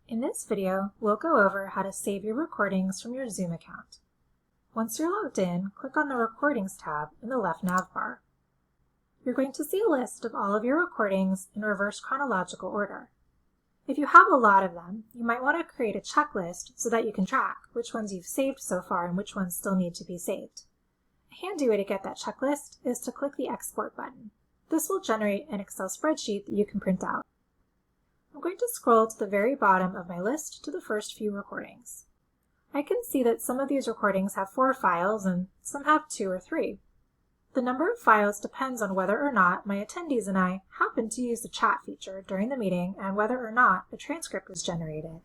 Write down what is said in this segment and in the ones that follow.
In this video, we'll go over how to save your recordings from your Zoom account. Once you're logged in, click on the Recordings tab in the left nav bar. You're going to see a list of all of your recordings in reverse chronological order. If you have a lot of them, you might want to create a checklist so that you can track which ones you've saved so far and which ones still need to be saved. A handy way to get that checklist is to click the Export button. This will generate an Excel spreadsheet that you can print out. I'm going to scroll to the very bottom of my list to the first few recordings. I can see that some of these recordings have 4 files and some have 2 or 3. The number of files depends on whether or not my attendees and I happen to use the chat feature during the meeting and whether or not a transcript is generated.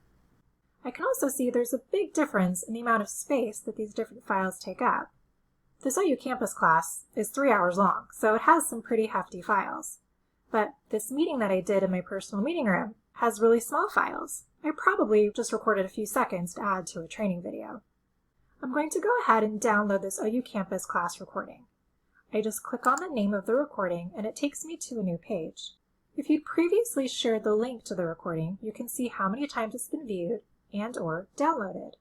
I can also see there's a big difference in the amount of space that these different files take up. This OU Campus class is 3 hours long, so it has some pretty hefty files. But this meeting that I did in my personal meeting room has really small files. I probably just recorded a few seconds to add to a training video. I'm going to go ahead and download this OU Campus class recording. I just click on the name of the recording and it takes me to a new page. If you'd previously shared the link to the recording, you can see how many times it's been viewed and/or downloaded.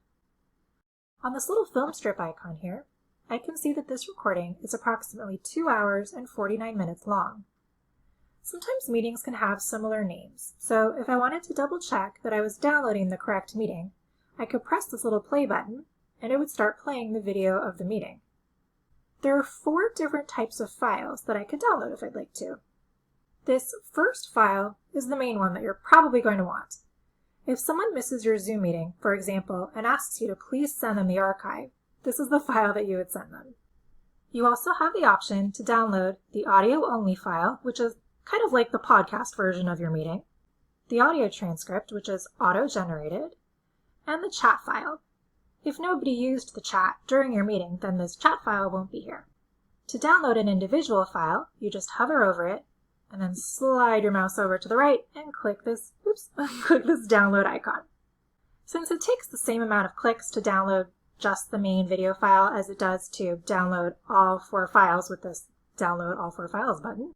On this little film strip icon here, I can see that this recording is approximately 2 hours and 49 minutes long. Sometimes meetings can have similar names, so if I wanted to double check that I was downloading the correct meeting, I could press this little play button and it would start playing the video of the meeting. There are 4 different types of files that I could download if I'd like to. This first file is the main one that you're probably going to want. If someone misses your Zoom meeting, for example, and asks you to please send them the archive, this is the file that you would send them. You also have the option to download the audio-only file, which is kind of like the podcast version of your meeting, the audio transcript, which is auto-generated, and the chat file. If nobody used the chat during your meeting, then this chat file won't be here. To download an individual file, you just hover over it, and then slide your mouse over to the right and click this download icon. Since it takes the same amount of clicks to download just the main video file as it does to download all 4 files with this download all 4 files button,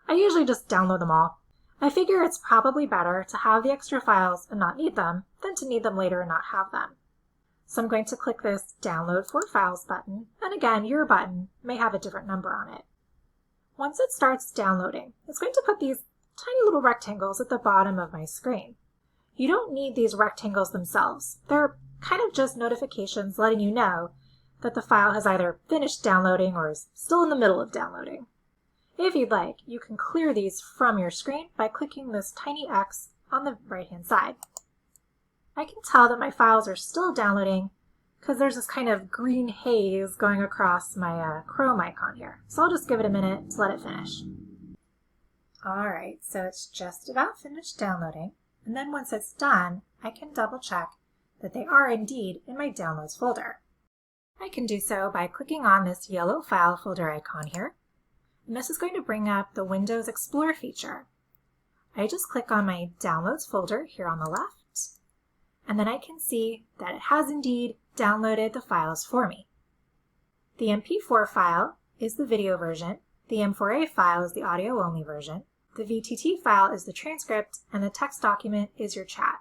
I usually just download them all. I figure it's probably better to have the extra files and not need them than to need them later and not have them. So I'm going to click this Download 4 Files button, and again, your button may have a different number on it. Once it starts downloading, it's going to put these tiny little rectangles at the bottom of my screen. You don't need these rectangles themselves. They're kind of just notifications letting you know that the file has either finished downloading or is still in the middle of downloading. If you'd like, you can clear these from your screen by clicking this tiny X on the right-hand side. I can tell that my files are still downloading because there's this kind of green haze going across my Chrome icon here. So I'll just give it a minute to let it finish. Alright, so it's just about finished downloading, and then once it's done, I can double check that they are indeed in my Downloads folder. I can do so by clicking on this yellow file folder icon here. And this is going to bring up the Windows Explorer feature. I just click on my Downloads folder here on the left, and then I can see that it has indeed downloaded the files for me. The MP4 file is the video version, the M4A file is the audio-only version, the VTT file is the transcript, and the text document is your chat.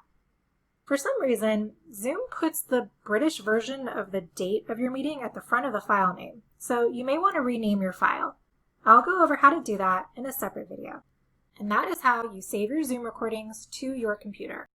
For some reason, Zoom puts the British version of the date of your meeting at the front of the file name, so you may want to rename your file. I'll go over how to do that in a separate video. And that is how you save your Zoom recordings to your computer.